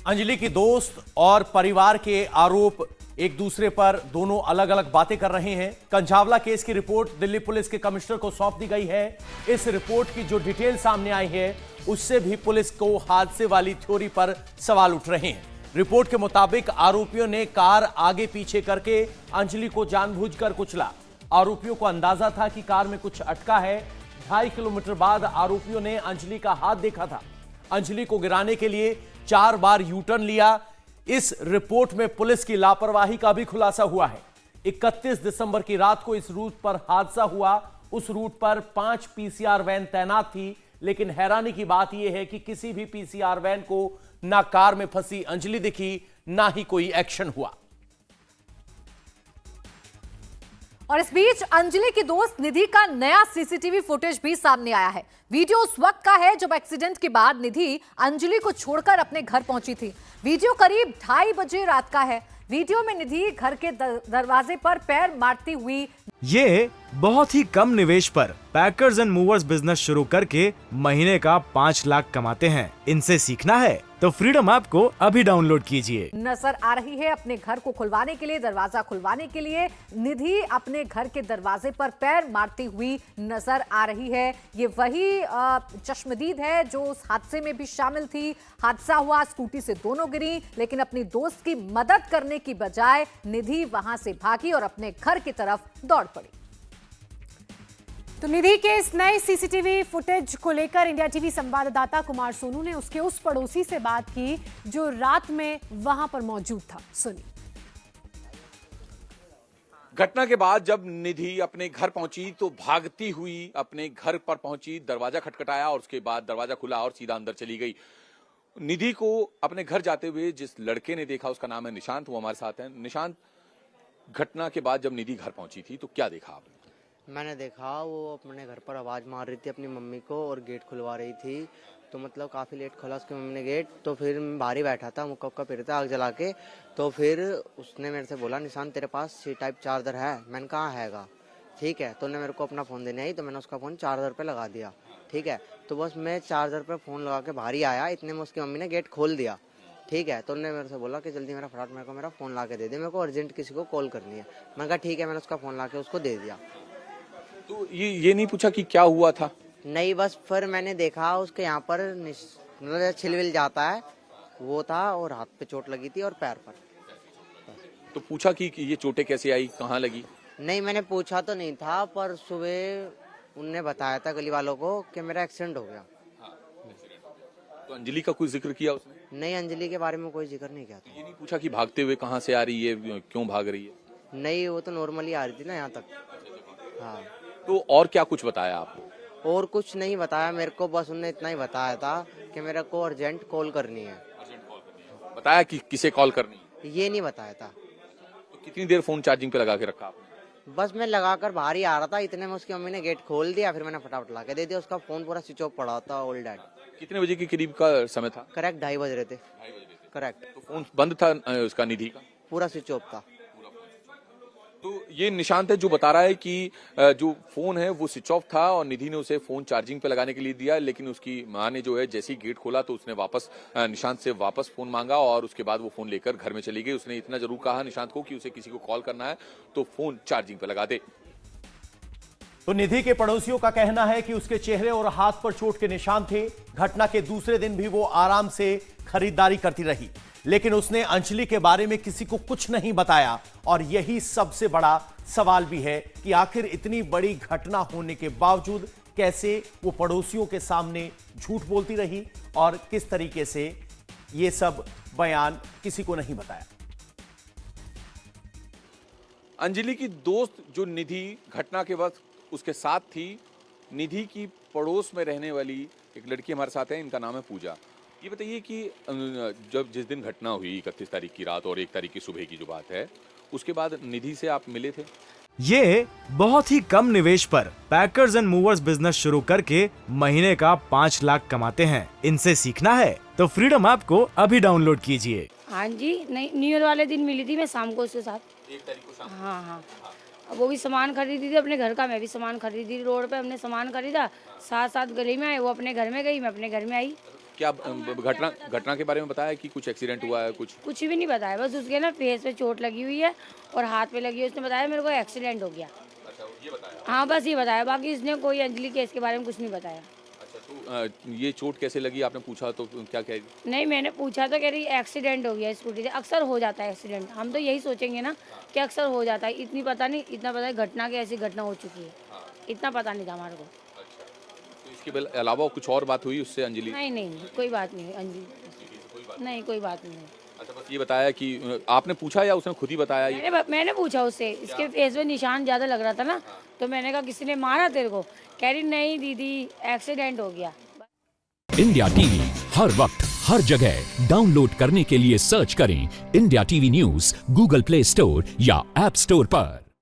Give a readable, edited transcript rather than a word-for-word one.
अंजलि की दोस्त और परिवार के आरोप एक दूसरे पर दोनों अलग अलग बातें कर रहे हैं। कंझावला केस की रिपोर्ट दिल्ली पुलिस के कमिश्नर को सौंप दी गई है। इस रिपोर्ट की जो डिटेल सामने आई है उससे भी पुलिस को हादसे वाली थ्योरी पर सवाल उठ रहे हैं। रिपोर्ट के मुताबिक आरोपियों ने कार आगे पीछे करके अंजलि को जानबूझकर कुचला। आरोपियों को अंदाजा था कि कार में कुछ अटका है। 2.5 किलोमीटर बाद आरोपियों ने अंजलि का हाथ देखा था। अंजलि को गिराने के लिए 4 बार यू टर्न लिया। इस रिपोर्ट में पुलिस की लापरवाही का भी खुलासा हुआ है। 31 दिसंबर की रात को इस रूट पर हादसा हुआ। उस रूट पर 5 पीसीआर वैन तैनात थी, लेकिन हैरानी की बात यह है कि किसी भी पीसीआर वैन को ना कार में फंसी अंजलि दिखी, ना ही कोई एक्शन हुआ। और इस बीच अंजलि की दोस्त निधि का नया सीसीटीवी फुटेज भी सामने आया है। वीडियो उस वक्त का है जब एक्सीडेंट के बाद निधि अंजलि को छोड़कर अपने घर पहुंची थी। वीडियो करीब 2:30 बजे रात का है। वीडियो में निधि घर के दरवाजे पर पैर मारती हुई। ये बहुत ही कम निवेश पर पैकर्स एंड मूवर्स बिजनेस शुरू करके महीने का 5 लाख कमाते हैं। इनसे सीखना है तो फ्रीडम ऐप को अभी डाउनलोड कीजिए। नजर आ रही है अपने घर को खुलवाने के लिए, दरवाजा खुलवाने के लिए निधि अपने घर के दरवाजे पर पैर मारती हुई नजर आ रही है। ये वही चश्मदीद है जो उस हादसे में भी शामिल थी। हादसा हुआ, स्कूटी से दोनों गिरी, लेकिन अपनी दोस्त की मदद करने की बजाय निधि वहां से भागी और अपने घर की तरफ दौड़ पड़ी। तो निधि के इस नए सीसीटीवी फुटेज को लेकर इंडिया टीवी संवाददाता कुमार सोनू ने उसके उस पड़ोसी से बात की जो रात में वहां पर मौजूद था। सुनिए। घटना के बाद जब निधि अपने घर पहुंची तो भागती हुई अपने घर पर पहुंची, दरवाजा खटखटाया और उसके बाद दरवाजा खुला और सीधा अंदर चली गई। निधि को अपने घर जाते हुए जिस लड़के ने देखा उसका नाम है निशांत, वो हमारे साथ है। निशांत, घटना के बाद जब निधि घर पहुंची थी तो क्या देखा आपने? मैंने देखा वो अपने घर पर आवाज़ मार रही थी अपनी मम्मी को और गेट खुलवा रही थी। तो मतलब काफ़ी लेट खोला उसकी मम्मी ने गेट। तो फिर मैं बाहर ही बैठा था, मुक्का उक्का फिर था आग जला के। तो फिर उसने मेरे से बोला, निशान तेरे पास सी टाइप चार्जर है? मैंने कहा हैगा। ठीक है, तो उन्होंने मेरे को अपना फ़ोन देने आई तो मैंने उसका फ़ोन चार्जर पर लगा दिया। ठीक है, तो बस मैं चार्जर पर फ़ोन लगा के बाहर ही आया, इतने में उसकी मम्मी ने गेट खोल दिया। ठीक है, तो उन्होंने मेरे से बोला कि जल्दी मेरा फटाफट मेरे को मेरा फ़ोन ला के दे दे, मेरे को अर्जेंट किसी को कॉल करनी है। मैंने कहा ठीक है, मैंने उसका फ़ोन ला के उसको दे दिया। तो ये नहीं पूछा कि क्या हुआ था? नहीं, बस फिर मैंने देखा उसके यहाँ पर मतलब छिलविल जाता है वो था और हाथ पे चोट लगी थी और पैर पर। तो पूछा कि ये चोटें कैसे आई, कहाँ लगी? नहीं, मैंने पूछा तो नहीं था, पर सुबह उनने बताया था गली वालों को कि मेरा एक्सीडेंट हो गया। तो अंजलि का कोई जिक्र किया उसने? नहीं, अंजलि के बारे में कोई जिक्र नहीं किया था। ये नहीं पूछा कि भागते हुए कहाँ से आ रही है, क्यों भाग रही है? नहीं, वो तो नॉर्मली आ रही थी ना यहाँ तक। हाँ। तो और क्या कुछ बताया आपको? और कुछ नहीं बताया मेरे को, बस उन्होंने इतना ही बताया था कि मेरे को अर्जेंट कॉल करनी है। बताया कि किसे कॉल करनी है? ये नहीं बताया था। तो कितनी देर फोन चार्जिंग पे लगा के रखा आपने? बस मैं लगाकर बाहर ही आ रहा था, इतने में उसकी मम्मी ने गेट खोल दिया, फिर मैंने फटाफट ला के दे दिया। उसका फोन पूरा स्विच ऑफ पड़ा था, ओल्ड डैड। कितने बजे के करीब का समय था? करेक्ट 2:30 बज रहे थे। करेक्ट। तो फोन बंद था उसका, निधि का? पूरा स्विच ऑफ था। तो ये निशांत है जो बता रहा है कि जो फोन है वो स्विच ऑफ था और निधि ने उसे फोन चार्जिंग पे लगाने के लिए दिया, लेकिन उसकी मां ने जो है जैसे ही गेट खोला तो उसने वापस निशांत से वापस फोन मांगा और उसके बाद वो फोन लेकर घर में चली गई। उसने इतना जरूर कहा निशांत को कि उसे किसी को कॉल करना है तो फोन चार्जिंग पे लगा दे। तो निधि के पड़ोसियों का कहना है कि उसके चेहरे और हाथ पर चोट के निशान थे। घटना के दूसरे दिन भी वो आराम से खरीदारी करती रही, लेकिन उसने अंजलि के बारे में किसी को कुछ नहीं बताया। और यही सबसे बड़ा सवाल भी है कि आखिर इतनी बड़ी घटना होने के बावजूद कैसे वो पड़ोसियों के सामने झूठ बोलती रही और किस तरीके से ये सब बयान किसी को नहीं बताया। अंजलि की दोस्त जो निधि घटना के वक्त उसके साथ थी, निधि की पड़ोस में रहने वाली एक लड़की हमारे साथ है, इनका नाम है पूजा। ये बताइए कि जब जिस दिन घटना हुई 31 तारीख की रात और 1 तारीख की सुबह की जो बात है, उसके बाद निधि से आप मिले थे? ये बहुत ही कम निवेश पर पैकर्स एंड मूवर्स बिजनेस शुरू करके महीने का 5 लाख कमाते हैं। इनसे सीखना है तो फ्रीडम ऐप को अभी डाउनलोड कीजिए। हाँ जी, नहीं, न्यू ईयर वाले दिन मिली थी मैं शाम को उसके साथ। 1 तारीख को शाम? हाँ। वो भी सामान खरीदी थी अपने घर का, मैं भी सामान खरीदी थी। रोड पे हमने सामान खरीदा, साथ साथ गली में आए, वो अपने घर में गई, मैं अपने घर में आई। क्या घटना के बारे में बताया कि कुछ एक्सीडेंट हुआ है? कुछ भी नहीं बताया, बस उसके ना फेस पे चोट लगी हुई है और हाथ पे लगी है। उसने बताया मेरे को एक्सीडेंट हो गया। अच्छा, ये बताया? हाँ, बस ये बताया, बाकी इसने कोई अंजलि केस के बारे में कुछ नहीं बताया। अच्छा, तो ये चोट कैसे लगी आपने पूछा तो क्या कह रही? नहीं, मैंने पूछा तो कह रही एक्सीडेंट हो गया स्कूटी से। अक्सर हो जाता है एक्सीडेंट, हम तो यही सोचेंगे ना कि अक्सर हो जाता है। इतना पता है घटना की ऐसी घटना हो चुकी है, इतना पता नहीं था हमारे को। तो इसके अलावा कुछ और बात हुई उससे अंजलि? नहीं, कोई बात नहीं अंजलि, नहीं कोई बात नहीं। अच्छा, बस ये बताया कि आपने पूछा या उसने खुद ही बताया? मैंने पूछा उससे, इसके फेस पे निशान ज्यादा लग रहा था ना, तो मैंने कहा किसी ने मारा तेरे को? कह रही नहीं दीदी एक्सीडेंट हो गया। इंडिया टीवी हर वक्त हर जगह डाउनलोड करने के लिए सर्च करें India TV news Google play store या ऐप स्टोर पर।